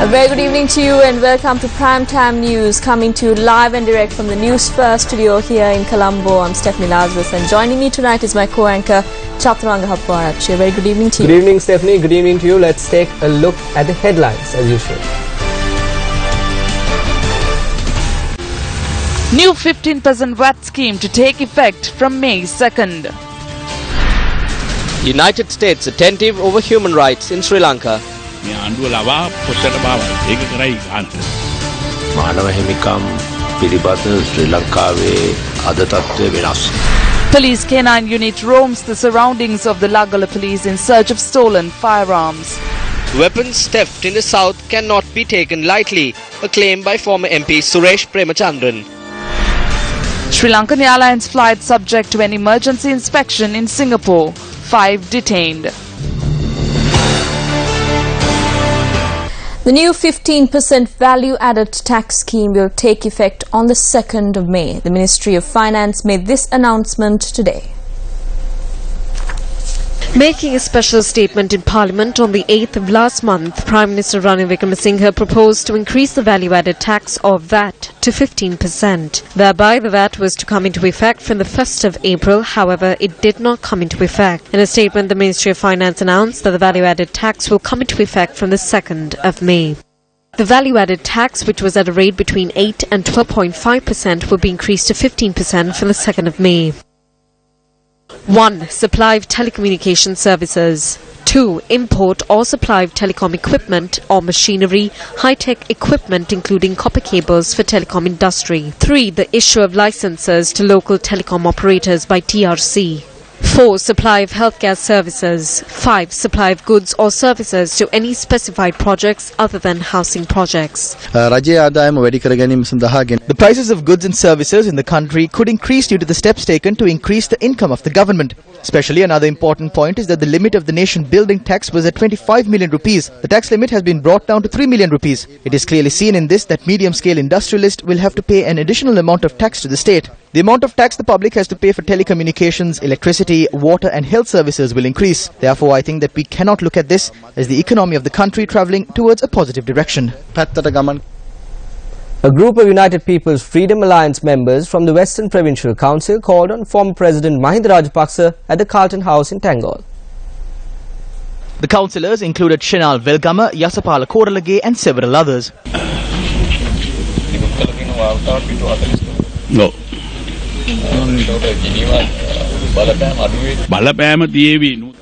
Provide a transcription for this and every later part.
A very good evening to you and welcome to Primetime News, coming to you live and direct from the Newsfirst studio here in Colombo. I'm Stephanie Lazarus and joining me tonight is my co-anchor Chaturanga Hapwarachi. A very good evening to you. Good evening, Stephanie. Good evening to you. Let's take a look at the headlines as usual. New 15% VAT scheme to take effect from May 2nd. United States attentive over human rights in Sri Lanka. Police canine unit roams the surroundings of the Lagala police in search of stolen firearms. Weapons theft in the south cannot be taken lightly, a claim by former MP Suresh Premachandran. Sri Lankan Airlines flight subject to an emergency inspection in Singapore. 5 detained. The new 15% value-added tax scheme will take effect on the 2nd of May. The Ministry of Finance made this announcement today. Making a special statement in Parliament on the 8th of last month, Prime Minister Ranil Wickremesinghe proposed to increase the value-added tax or VAT to 15%. Thereby, the VAT was to come into effect from the 1st of April. However, it did not come into effect. In a statement, the Ministry of Finance announced that the value-added tax will come into effect from the 2nd of May. The value-added tax, which was at a rate between 8 and 12.5%, will be increased to 15% from the 2nd of May. 1. Supply of telecommunication services. 2. Import or supply of telecom equipment or machinery, high-tech equipment including copper cables for telecom industry. 3. The issue of licenses to local telecom operators by TRC. 4. Supply of healthcare services. 5. Supply of goods or services to any specified projects other than housing projects. The prices of goods and services in the country could increase due to the steps taken to increase the income of the government. Especially, another important point is that the limit of the nation building tax was at 25 million rupees. The tax limit has been brought down to 3 million rupees. It is clearly seen in this that medium-scale industrialists will have to pay an additional amount of tax to the state. The amount of tax the public has to pay for telecommunications, electricity, water and health services will increase. Therefore, I think that we cannot look at this as the economy of the country travelling towards a positive direction. A group of United People's Freedom Alliance members from the Western Provincial Council called on former President Mahinda Rajapaksa at the Carlton House in Tangol. The councillors included Shenal Velgama, Yasapala Koralage and several others. No.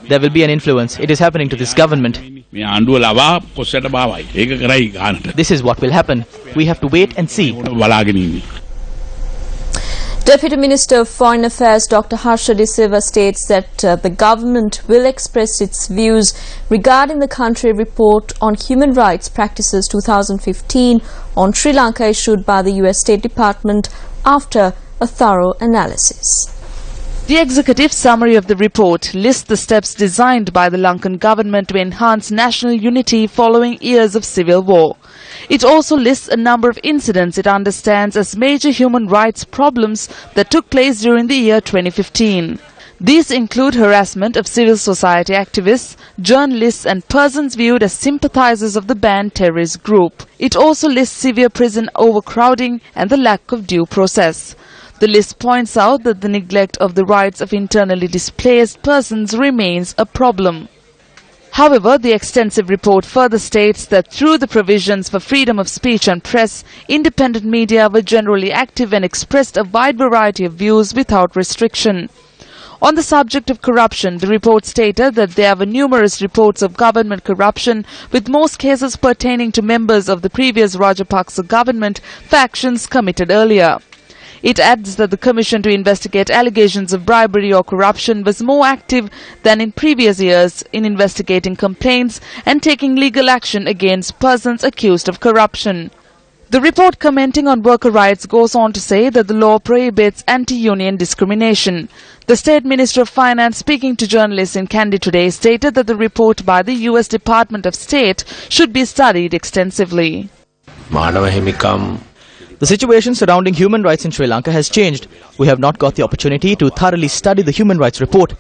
There will be an influence. It is happening to this government. This is what will happen. We have to wait and see. Deputy Minister of Foreign Affairs Dr. Harsha De Silva states that the government will express its views regarding the country report on human rights practices 2015 on Sri Lanka issued by the US State Department after a thorough analysis. The executive summary of the report lists the steps designed by the Lankan government to enhance national unity following years of civil war. It also lists a number of incidents it understands as major human rights problems that took place during the year 2015. These include harassment of civil society activists, journalists and persons viewed as sympathizers of the banned terrorist group. It also lists severe prison overcrowding and the lack of due process. The list points out that the neglect of the rights of internally displaced persons remains a problem. However, the extensive report further states that through the provisions for freedom of speech and press, independent media were generally active and expressed a wide variety of views without restriction. On the subject of corruption, the report stated that there were numerous reports of government corruption, with most cases pertaining to members of the previous Rajapaksa government for actions committed earlier. It adds that the Commission to investigate allegations of bribery or corruption was more active than in previous years in investigating complaints and taking legal action against persons accused of corruption. The report commenting on worker rights goes on to say that the law prohibits anti-union discrimination. The State Minister of Finance, speaking to journalists in Kandy today, stated that the report by the US Department of State should be studied extensively. The situation surrounding human rights in Sri Lanka has changed. We have not got the opportunity to thoroughly study the human rights report.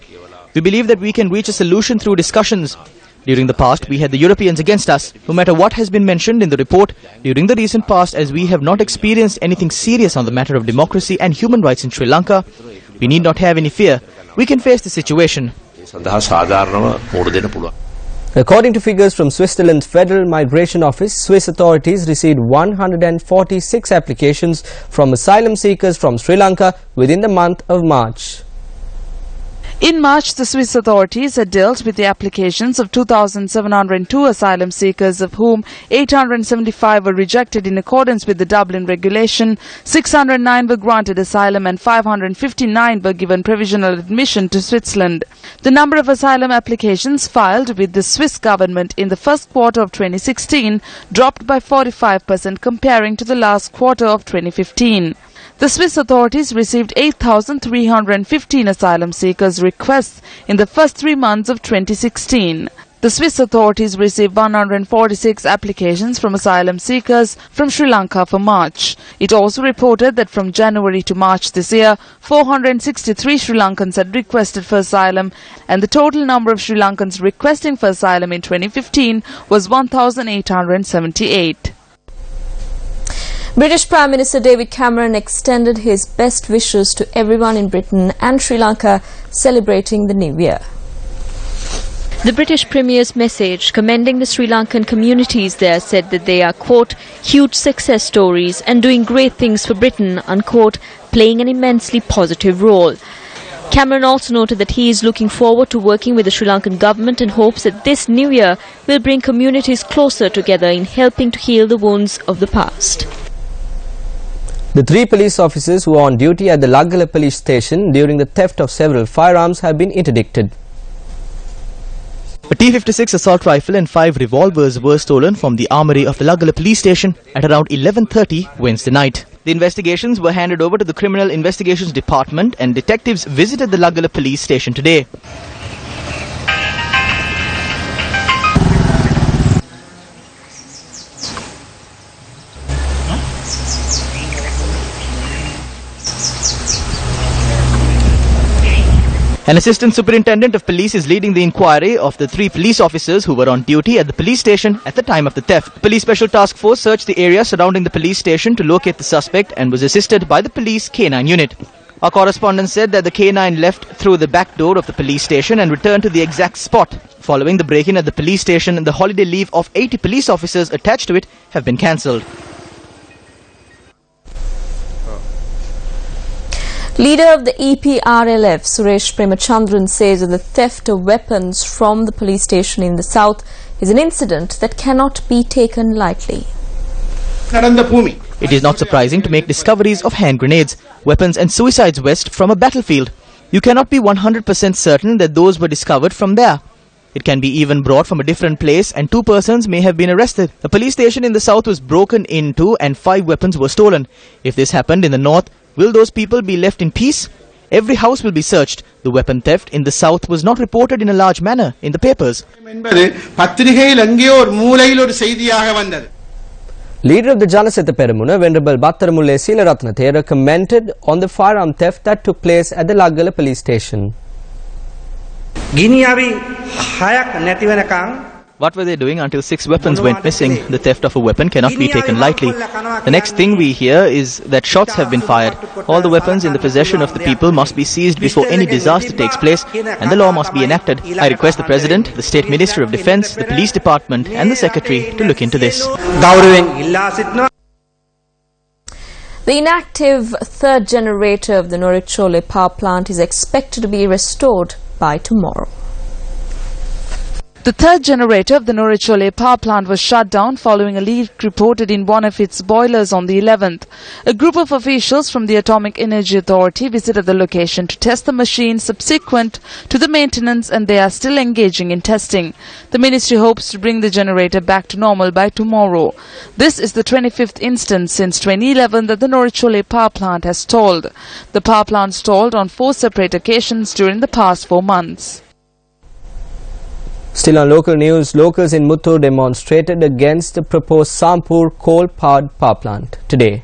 We believe that we can reach a solution through discussions. During the past, we had the Europeans against us. No matter what has been mentioned in the report, during the recent past, as we have not experienced anything serious on the matter of democracy and human rights in Sri Lanka, we need not have any fear. We can face the situation. According to figures from Switzerland's Federal Migration Office, Swiss authorities received 146 applications from asylum seekers from Sri Lanka within the month of March. In March, the Swiss authorities had dealt with the applications of 2,702 asylum seekers, of whom 875 were rejected in accordance with the Dublin regulation, 609 were granted asylum and 559 were given provisional admission to Switzerland. The number of asylum applications filed with the Swiss government in the first quarter of 2016 dropped by 45% comparing to the last quarter of 2015. The Swiss authorities received 8,315 asylum seekers requests in the first 3 months of 2016. The Swiss authorities received 146 applications from asylum seekers from Sri Lanka for March. It also reported that from January to March this year, 463 Sri Lankans had requested for asylum, and the total number of Sri Lankans requesting for asylum in 2015 was 1,878. British Prime Minister David Cameron extended his best wishes to everyone in Britain and Sri Lanka celebrating the New Year. The British Premier's message commending the Sri Lankan communities there said that they are, quote, huge success stories and doing great things for Britain, unquote, playing an immensely positive role. Cameron also noted that he is looking forward to working with the Sri Lankan government and hopes that this New Year will bring communities closer together in helping to heal the wounds of the past. The 3 police officers who were on duty at the Laggala police station during the theft of several firearms have been interdicted. A T-56 assault rifle and 5 revolvers were stolen from the armory of the Laggala police station at around 11:30 Wednesday night. The investigations were handed over to the Criminal Investigations Department and detectives visited the Laggala police station today. An assistant superintendent of police is leading the inquiry of the 3 police officers who were on duty at the police station at the time of the theft. The Police Special Task Force searched the area surrounding the police station to locate the suspect and was assisted by the police K9 unit. Our correspondent said that the K9 left through the back door of the police station and returned to the exact spot. Following the break-in at the police station, the holiday leave of 80 police officers attached to it have been cancelled. Leader of the EPRLF, Suresh Premachandran, says that the theft of weapons from the police station in the south is an incident that cannot be taken lightly. It is not surprising to make discoveries of hand grenades, weapons and suicides west from a battlefield. You cannot be 100% certain that those were discovered from there. It can be even brought from a different place and 2 persons may have been arrested. The police station in the south was broken into and 5 weapons were stolen. If this happened in the north, will those people be left in peace? Every house will be searched. The weapon theft in the south was not reported in a large manner in the papers. Leader of the Janasatha Peramuna, Venerable Battaramulle Seelaratna Thera, commented on the firearm theft that took place at the Laggala police station. What were they doing until 6 weapons went missing? The theft of a weapon cannot be taken lightly. The next thing we hear is that shots have been fired. All the weapons in the possession of the people must be seized before any disaster takes place and the law must be enacted. I request the President, the State Minister of Defence, the Police Department and the Secretary to look into this. The inactive third generator of the Norichole power plant is expected to be restored by tomorrow. The third generator of the Norichole power plant was shut down following a leak reported in one of its boilers on the 11th. A group of officials from the Atomic Energy Authority visited the location to test the machine subsequent to the maintenance, and they are still engaging in testing. The ministry hopes to bring the generator back to normal by tomorrow. This is the 25th instance since 2011 that the Norichole power plant has stalled. The power plant stalled on 4 separate occasions during the past 4 months. Still on local news, locals in Muttur demonstrated against the proposed Sampur coal-powered power plant today.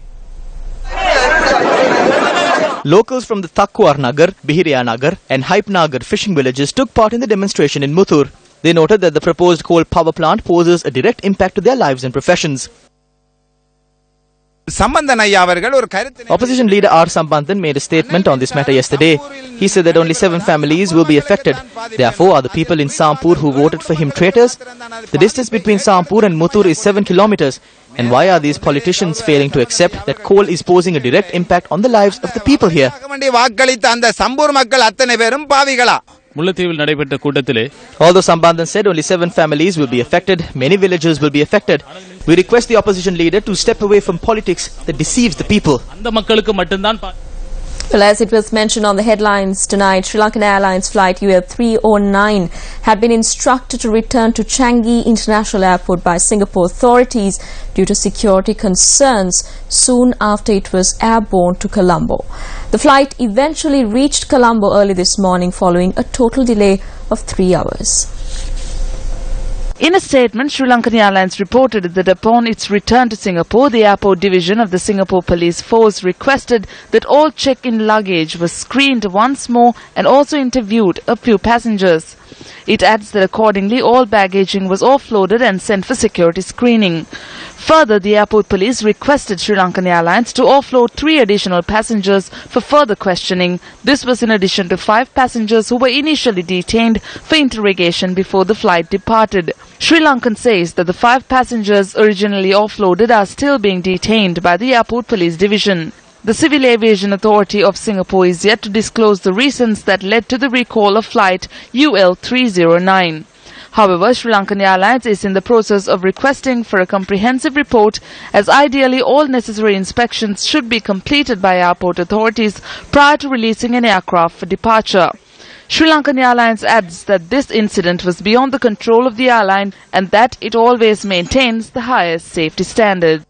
Locals from the Thakwar Nagar, Bihiriya Nagar and Hype Nagar fishing villages took part in the demonstration in Muttur. They noted that the proposed coal power plant poses a direct impact to their lives and professions. Opposition leader R. Sambandhan made a statement on this matter yesterday. He said that only 7 families will be affected. Therefore, are the people in Sampur who voted for him traitors? The distance between Sampur and Muttur is 7 kilometers. And why are these politicians failing to accept that coal is posing a direct impact on the lives of the people here? Although Sambandhan said only 7 families will be affected, many villages will be affected. We request the opposition leader to step away from politics that deceives the people. Well, as it was mentioned on the headlines tonight, Sri Lankan Airlines flight UL309 had been instructed to return to Changi International Airport by Singapore authorities due to security concerns soon after it was airborne to Colombo. The flight eventually reached Colombo early this morning following a total delay of 3 hours. In a statement, Sri Lankan Airlines reported that upon its return to Singapore, the airport division of the Singapore Police Force requested that all check-in luggage was screened once more and also interviewed a few passengers. It adds that accordingly, all baggaging was offloaded and sent for security screening. Further, the airport police requested Sri Lankan Airlines to offload 3 additional passengers for further questioning. This was in addition to 5 passengers who were initially detained for interrogation before the flight departed. Sri Lankan says that the 5 passengers originally offloaded are still being detained by the airport police division. The Civil Aviation Authority of Singapore is yet to disclose the reasons that led to the recall of flight UL309. However, Sri Lankan Airlines is in the process of requesting for a comprehensive report, as ideally all necessary inspections should be completed by airport authorities prior to releasing an aircraft for departure. Sri Lankan Airlines adds that this incident was beyond the control of the airline and that it always maintains the highest safety standards.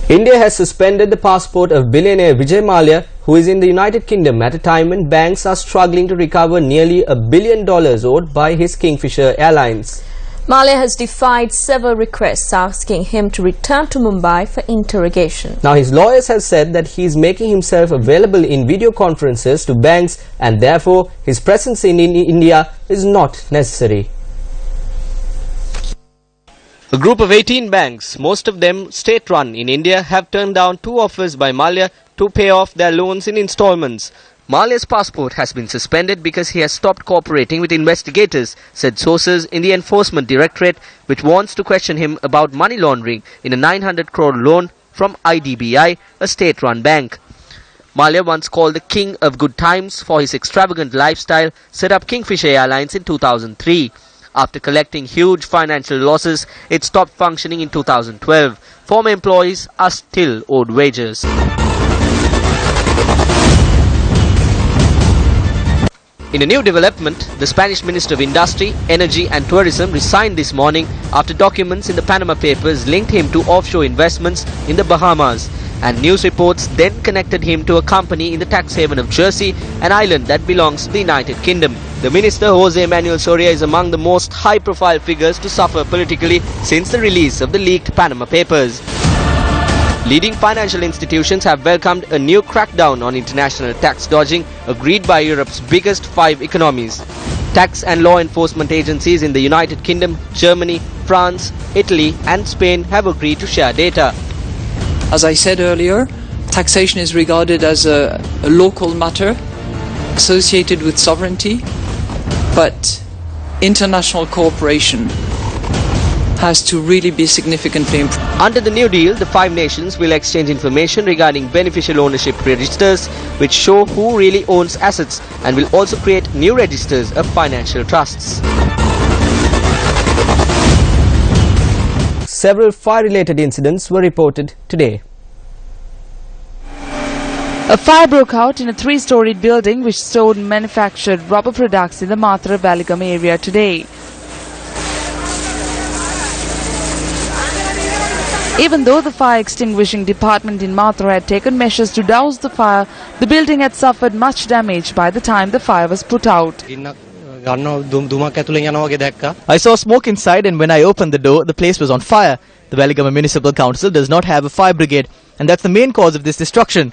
India has suspended the passport of billionaire Vijay Mallya, who is in the United Kingdom at a time when banks are struggling to recover nearly $1 billion owed by his Kingfisher Airlines. Mallya has defied several requests asking him to return to Mumbai for interrogation. Now, his lawyers have said that he is making himself available in video conferences to banks and therefore his presence in India is not necessary. A group of 18 banks, most of them state-run in India, have turned down 2 offers by Mallya to pay off their loans in installments. Mallya's passport has been suspended because he has stopped cooperating with investigators, said sources in the Enforcement Directorate, which wants to question him about money laundering in a 900 crore loan from IDBI, a state-run bank. Mallya, once called the king of good times for his extravagant lifestyle, set up Kingfisher Airlines in 2003. After collecting huge financial losses, it stopped functioning in 2012. Former employees are still owed wages. In a new development, the Spanish Minister of Industry, Energy and Tourism resigned this morning after documents in the Panama Papers linked him to offshore investments in the Bahamas. And news reports then connected him to a company in the tax haven of Jersey, an island that belongs to the United Kingdom. The minister, Jose Manuel Soria, is among the most high-profile figures to suffer politically since the release of the leaked Panama Papers. Leading financial institutions have welcomed a new crackdown on international tax dodging agreed by Europe's biggest 5 economies. Tax and law enforcement agencies in the United Kingdom, Germany, France, Italy and Spain have agreed to share data. As I said earlier, taxation is regarded as a local matter associated with sovereignty, but international cooperation has to really be significantly improved. Under the new deal, the 5 nations will exchange information regarding beneficial ownership registers, which show who really owns assets, and will also create new registers of financial trusts. Several fire-related incidents were reported today. A fire broke out in a 3-storied building which stored manufactured rubber products in the Mathura-Valigam area today. Even though the fire extinguishing department in Mathura had taken measures to douse the fire, the building had suffered much damage by the time the fire was put out. I saw smoke inside, and when I opened the door, the place was on fire. The Valigam Municipal Council does not have a fire brigade, and that's the main cause of this destruction.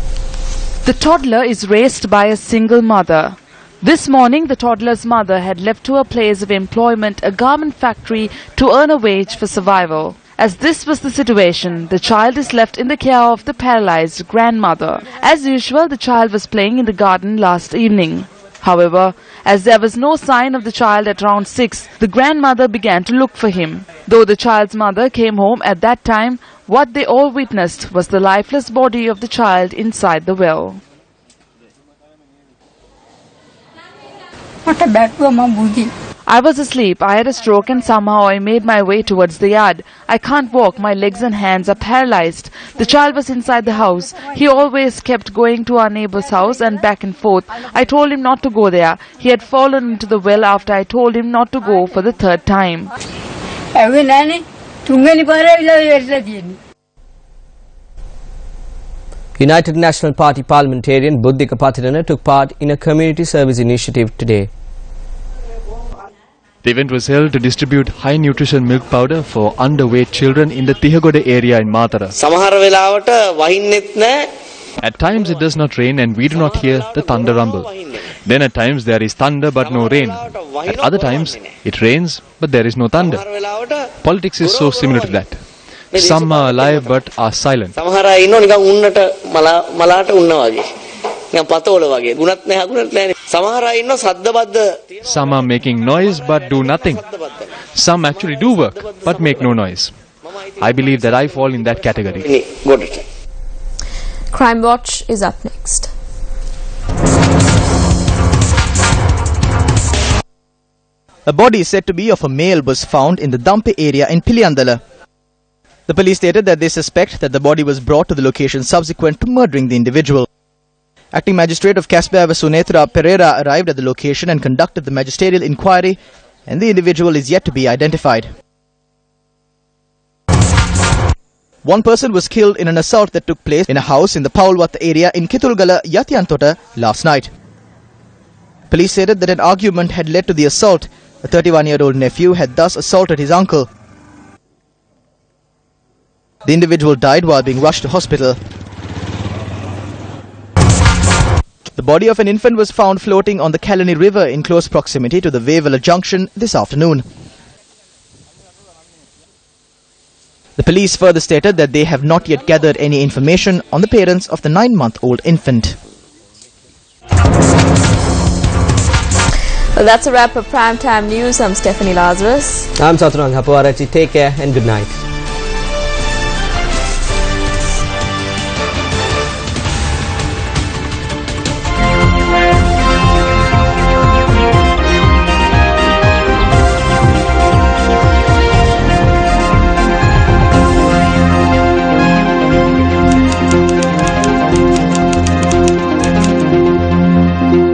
The toddler is raised by a single mother. This morning, the toddler's mother had left to her place of employment, a garment factory, to earn a wage for survival. As this was the situation, the child is left in the care of the paralyzed grandmother. As usual, the child was playing in the garden last evening. However, as there was no sign of the child at around 6, the grandmother began to look for him. Though the child's mother came home at that time, what they all witnessed was the lifeless body of the child inside the well. I was asleep, I had a stroke and somehow I made my way towards the yard. I can't walk, my legs and hands are paralyzed. The child was inside the house. He always kept going to our neighbor's house and back and forth. I told him not to go there. He had fallen into the well after I told him not to go for the third time. United National Party parliamentarian Buddhika Patirana took part in a community service initiative today. The event was held to distribute high nutrition milk powder for underweight children in the Tihagoda area in Matara. At times it does not rain and we do not hear the thunder rumble. Then at times there is thunder but no rain. At other times it rains but there is no thunder. Politics is so similar to that. Some are alive but are silent. Some are making noise but do nothing. Some actually do work but make no noise. I believe that I fall in that category. Crimewatch is up next. A body said to be of a male was found in the Dampe area in Piliyandala. The police stated that they suspect that the body was brought to the location subsequent to murdering the individual. Acting Magistrate of Casbah Sunetra Pereira arrived at the location and conducted the magisterial inquiry, and the individual is yet to be identified. One person was killed in an assault that took place in a house in the Paulwat area in Kitulgala, Yatiyantota last night. Police stated that an argument had led to the assault. A 31-year-old nephew had thus assaulted his uncle. The individual died while being rushed to hospital. The body of an infant was found floating on the Kalani River in close proximity to the Vevala junction this afternoon. The police further stated that they have not yet gathered any information on the parents of the 9-month-old infant. Well, that's a wrap of Primetime News. I'm Stephanie Lazarus. I'm Saturang Hapawarachi. Take care and good night.